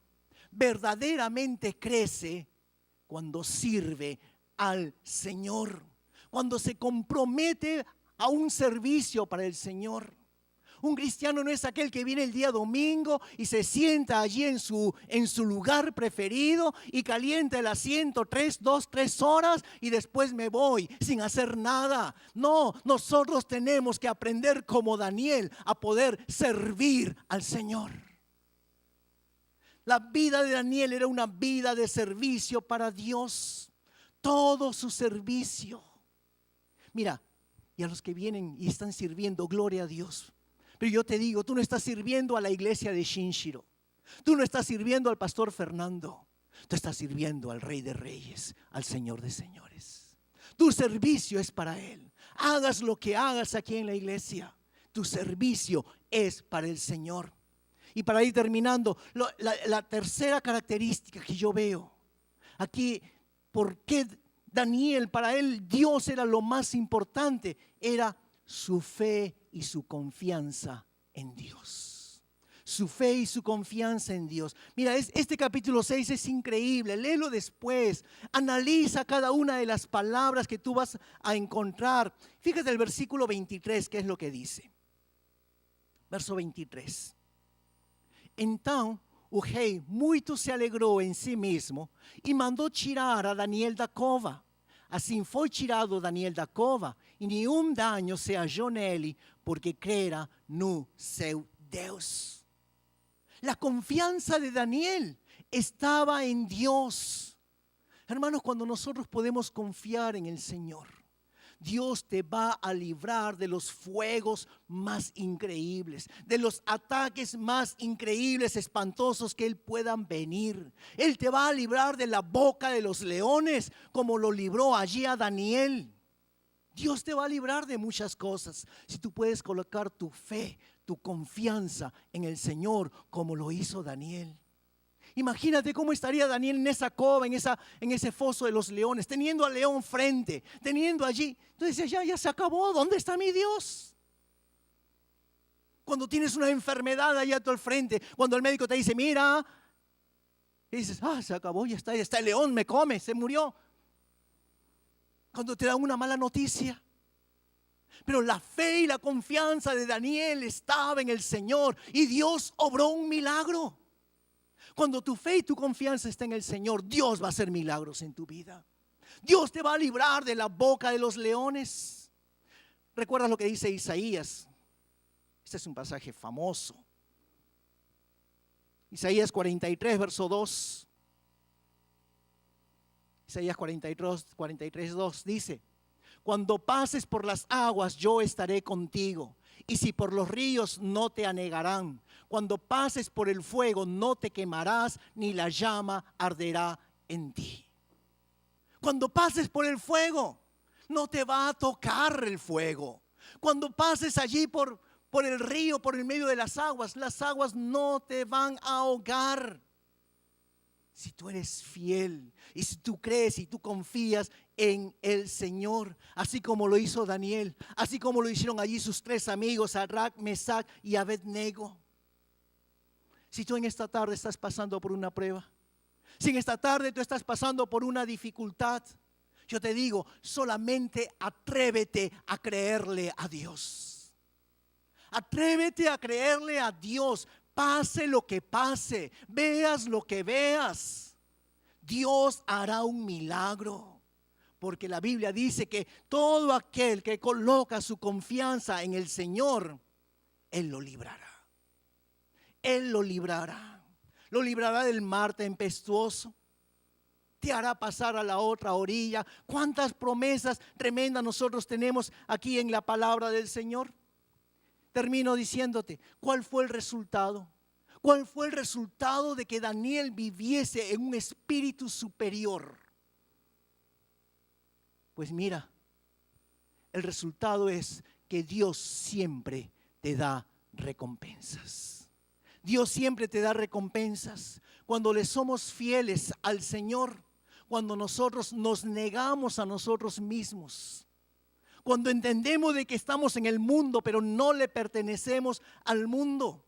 verdaderamente crece cuando sirve al Señor, cuando se compromete a un servicio para el Señor. Un cristiano no es aquel que viene el día domingo y se sienta allí en su lugar preferido y calienta el asiento 3 horas y después me voy sin hacer nada. No, nosotros tenemos que aprender como Daniel a poder servir al Señor. La vida de Daniel era una vida de servicio para Dios. Todo su servicio. Mira, y a los que vienen y están sirviendo, gloria a Dios. Pero yo te digo, tú no estás sirviendo a la iglesia de Shinshiro. Tú no estás sirviendo al pastor Fernando. Tú estás sirviendo al Rey de Reyes, al Señor de Señores. Tu servicio es para Él. Hagas lo que hagas aquí en la iglesia. Tu servicio es para el Señor. Y para ir terminando, la tercera característica que yo veo aquí, ¿por qué Daniel, para él Dios era lo más importante? Era su fe y su confianza en Dios. Su fe y su confianza en Dios. Mira, este capítulo 6 es increíble. Léelo después. Analiza cada una de las palabras que tú vas a encontrar. Fíjate el versículo 23, ¿qué es lo que dice? Verso 23. Então o rei muito se alegrou em si mesmo e mandou tirar a Daniel da cova. Assim foi tirado Daniel da cova e nenhum dano se hallou nele, porque crera no seu Deus. La confianza de Daniel estaba en Dios. Hermanos, cuando nosotros podemos confiar en el Señor, Dios te va a librar de los fuegos más increíbles, de los ataques más increíbles, espantosos que puedan venir. Él te va a librar de la boca de los leones, como lo libró allí a Daniel. Dios te va a librar de muchas cosas si tú puedes colocar tu fe, tu confianza en el Señor, como lo hizo Daniel. Imagínate cómo estaría Daniel en esa cova, en ese foso de los leones, teniendo al león frente, teniendo allí. Entonces ya se acabó, ¿dónde está mi Dios? Cuando tienes una enfermedad allá a tu frente, cuando el médico te dice, mira, y dices, se acabó, ya está el león, me come, se murió. Cuando te dan una mala noticia. Pero la fe y la confianza de Daniel estaba en el Señor y Dios obró un milagro. Cuando tu fe y tu confianza está en el Señor, Dios va a hacer milagros en tu vida. Dios te va a librar de la boca de los leones. ¿Recuerdas lo que dice Isaías? Este es un pasaje famoso. Isaías 43, verso 2. Isaías 43, 2 dice: cuando pases por las aguas, yo estaré contigo. Y si por los ríos, no te anegarán. Cuando pases por el fuego, no te quemarás, ni la llama arderá en ti. Cuando pases por el fuego, no te va a tocar el fuego. Cuando pases allí por el río, por el medio de las aguas no te van a ahogar. Si tú eres fiel y si tú crees y tú confías en el Señor, así como lo hizo Daniel, así como lo hicieron allí sus tres amigos, Sadrach, Mesach y Abednego. Si tú en esta tarde estás pasando por una prueba, si en esta tarde tú estás pasando por una dificultad, yo te digo, solamente atrévete a creerle a Dios. Atrévete a creerle a Dios. Pase lo que pase, veas lo que veas, Dios hará un milagro. Porque la Biblia dice que todo aquel que coloca su confianza en el Señor, Él lo librará. Él lo librará. Lo librará del mar tempestuoso. Te hará pasar a la otra orilla. ¿Cuántas promesas tremendas nosotros tenemos aquí en la palabra del Señor? Termino diciéndote, ¿cuál fue el resultado? ¿Cuál fue el resultado de que Daniel viviese en un espíritu superior? Pues mira, el resultado es que Dios siempre te da recompensas. Dios siempre te da recompensas. Cuando le somos fieles al Señor, cuando nosotros nos negamos a nosotros mismos, cuando entendemos de que estamos en el mundo, pero no le pertenecemos al mundo.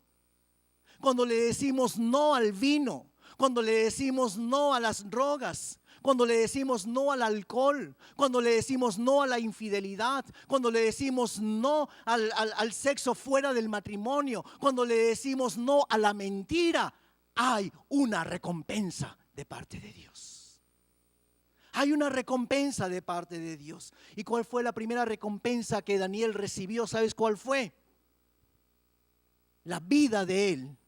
Cuando le decimos no al vino, cuando le decimos no a las drogas, cuando le decimos no al alcohol, cuando le decimos no a la infidelidad, cuando le decimos no al sexo fuera del matrimonio, cuando le decimos no a la mentira, hay una recompensa de parte de Dios. Hay una recompensa de parte de Dios. ¿Y cuál fue la primera recompensa que Daniel recibió? ¿Sabes cuál fue? La vida de él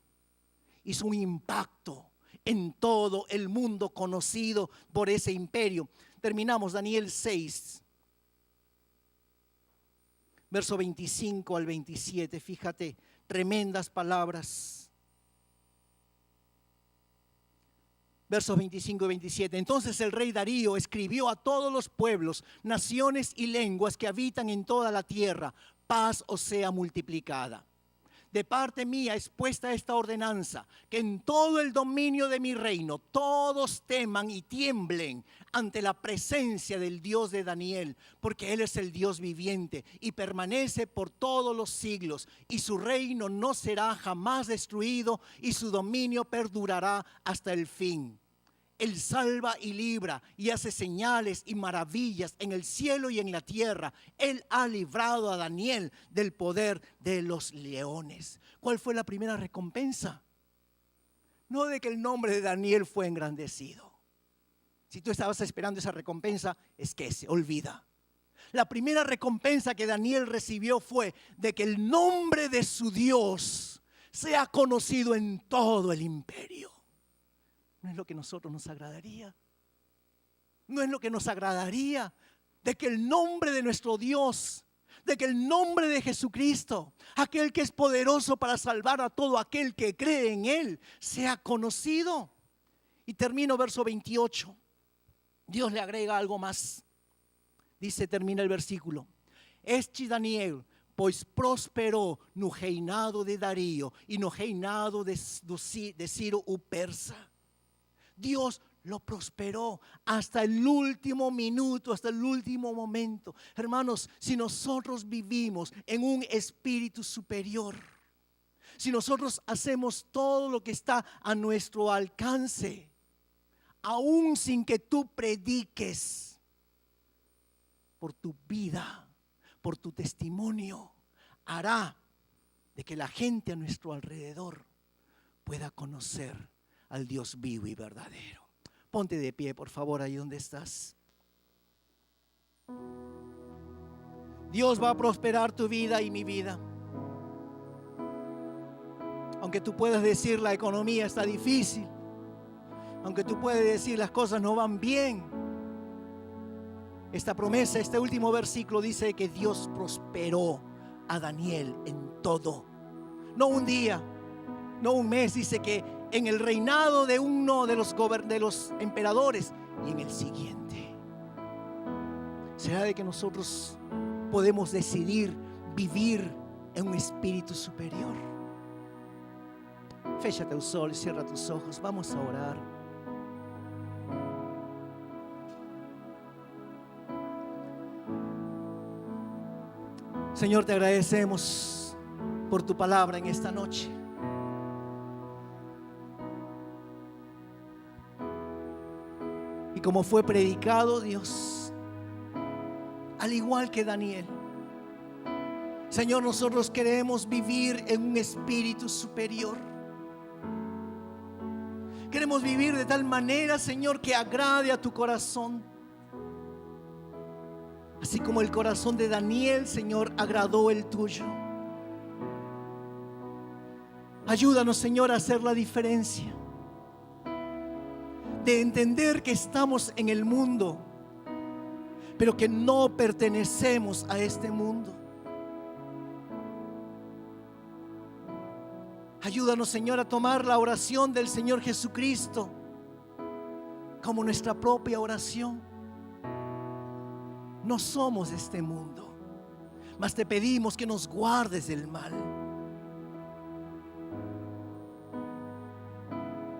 hizo un impacto en todo el mundo conocido por ese imperio. Terminamos Daniel 6, verso 25 al 27. Fíjate, tremendas palabras. Versos 25 y 27. Entonces el rey Darío escribió a todos los pueblos, naciones y lenguas que habitan en toda la tierra: paz os sea multiplicada. de parte mía es puesta esta ordenanza, que en todo el dominio de mi reino todos teman y tiemblen ante la presencia del Dios de Daniel, porque Él es el Dios viviente y permanece por todos los siglos, y su reino no será jamás destruido, y su dominio perdurará hasta el fin. Él salva y libra y hace señales y maravillas en el cielo y en la tierra. Él ha librado a Daniel del poder de los leones. ¿Cuál fue la primera recompensa? No de que el nombre de Daniel fue engrandecido. Si tú estabas esperando esa recompensa, es que se olvida. La primera recompensa que Daniel recibió fue de que el nombre de su Dios sea conocido en todo el imperio. ¿No es lo que a nosotros nos agradaría? ¿No es lo que nos agradaría? De que el nombre de nuestro Dios, de que el nombre de Jesucristo, aquel que es poderoso para salvar a todo aquel que cree en Él, sea conocido. Y termino verso 28. Dios le agrega algo más. Dice, termina el versículo. Este Daniel, pois prosperó no reinado de Darío y no reinado de Ciro o Persa. Dios lo prosperó hasta el último minuto, hasta el último momento. Hermanos, si nosotros vivimos en un espíritu superior, si nosotros hacemos todo lo que está a nuestro alcance, aún sin que tú prediques, por tu vida, por tu testimonio, hará de que la gente a nuestro alrededor pueda conocer al Dios vivo y verdadero. Ponte de pie, por favor, ahí donde estás. Dios va a prosperar tu vida y mi vida. Aunque tú puedas decir la economía está difícil, aunque tú puedas decir las cosas no van bien, esta promesa, este último versículo dice que Dios prosperó a Daniel en todo. No un día, no un mes, dice que en el reinado de uno de los emperadores y en el siguiente. Será de que nosotros podemos decidir vivir en un espíritu superior. Féchate el sol, cierra tus ojos, vamos a orar. Señor, te agradecemos por tu palabra en esta noche. Y como fue predicado, Dios, al igual que Daniel, Señor, nosotros queremos vivir en un espíritu superior. Queremos vivir de tal manera, Señor, que agrade a tu corazón. Así como el corazón de Daniel, Señor, agradó el tuyo. Ayúdanos, Señor, a hacer la diferencia. De entender que estamos en el mundo, pero que no pertenecemos a este mundo. Ayúdanos, Señor, a tomar la oración del Señor Jesucristo como nuestra propia oración. No somos de este mundo, mas te pedimos que nos guardes del mal.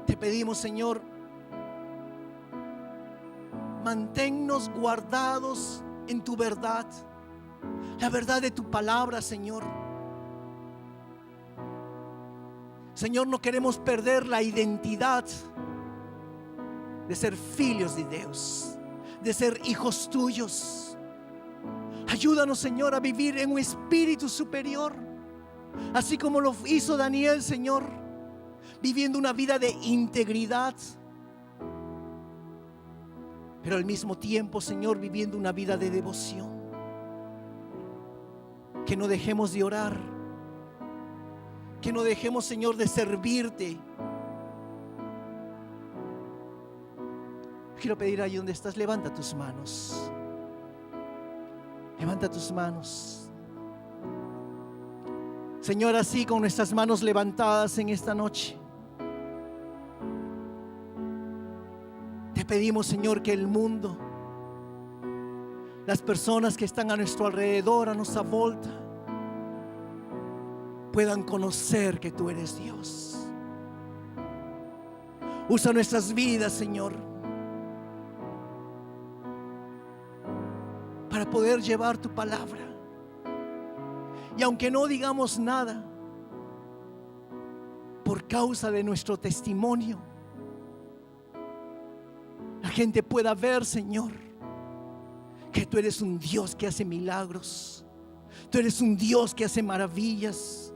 Te pedimos, Señor, manténnos guardados en tu verdad, la verdad de tu palabra, Señor. Señor, no queremos perder la identidad de ser filhos de Dios, de ser hijos tuyos. Ayúdanos, Señor, a vivir en un espíritu superior, así como lo hizo Daniel, Señor, viviendo una vida de integridad, pero al mismo tiempo, Señor, viviendo una vida de devoción. Que no dejemos de orar, que no dejemos, Señor, de servirte. Quiero pedir ahí donde estás, levanta tus manos. Levanta tus manos. Señor, así con nuestras manos levantadas en esta noche, te pedimos, Señor, que el mundo, las personas que están a nuestro alrededor, a nuestra volta, puedan conocer que tú eres Dios. Usa nuestras vidas, Señor, para poder llevar tu palabra. Y aunque no digamos nada, por causa de nuestro testimonio, la gente pueda ver, Señor, que tú eres un Dios que hace milagros. Tú eres un Dios que hace maravillas.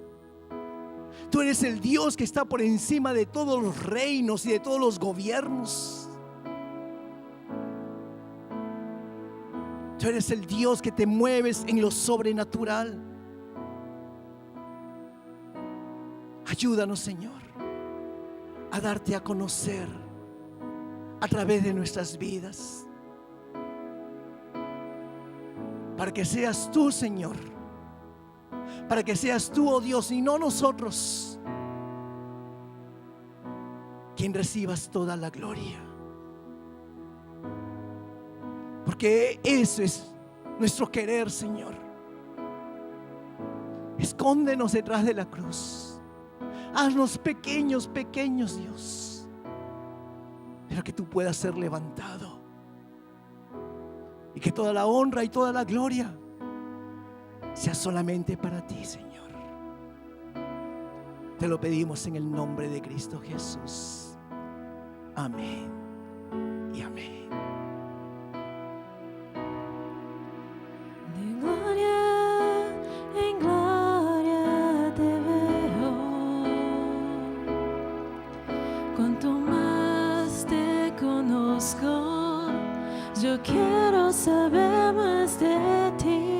Tú eres el Dios que está por encima de todos los reinos y de todos los gobiernos. Tú eres el Dios que te mueves en lo sobrenatural. Ayúdanos, Señor, a darte a conocer a través de nuestras vidas, para que seas tú, Señor, para que seas tú, oh Dios, y no nosotros, quien recibas toda la gloria. Porque eso es nuestro querer, Señor. Escóndenos detrás de la cruz. Haznos pequeños, pequeños, Dios, pero que tú puedas ser levantado y que toda la honra y toda la gloria sea solamente para ti, Señor. Te lo pedimos en el nombre de Cristo Jesús. Amén y amén. De gloria en gloria te veo, cuanto más te conozco, yo quiero saber más de ti.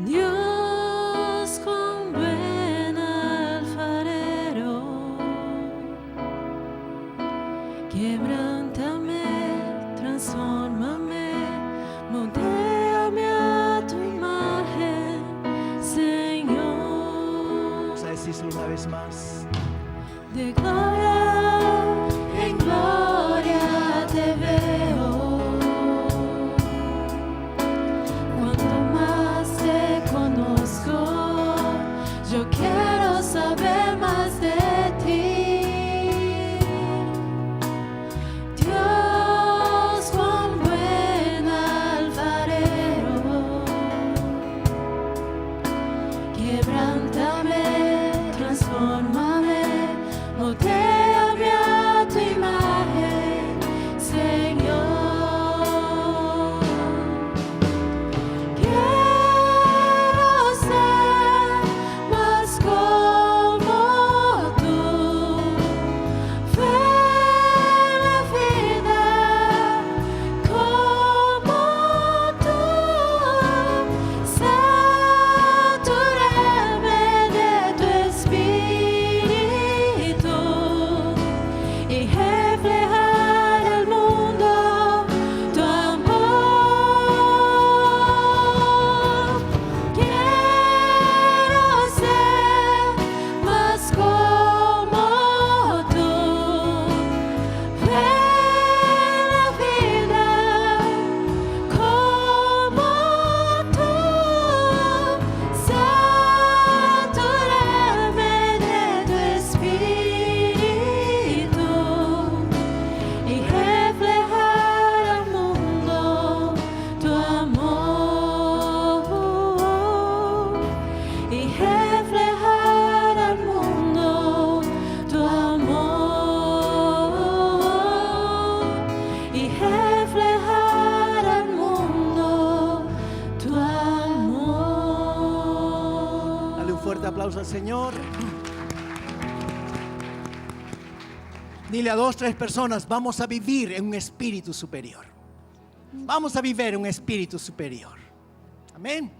Dios, cuán buen alfarero, quebrántame, transfórmame, moldéame a tu imagen, Señor. Vamos a decírselo una vez más. De gloria en gloria te veo, cuanto más te conozco, yo quiero saber más de ti. Dios, cuán buen alfarero, quebrántame, transfórmame, moldéame a tu imagen, Señor. Quiero ser más como tú, ver la vida como tú, satúrame de tu espíritu y reflejar al mundo tu amor. Quiero ser más como tú, ver la vida como tú, satúrame de tu espíritu y reflejar al mundo tu amor, y reflejar al mundo tu amor, y reflejar al mundo tu amor. Dale un fuerte aplauso al Señor. Dile a 2, 3 personas: vamos a vivir en un espíritu superior. Vamos a vivir en un espíritu superior. Amén.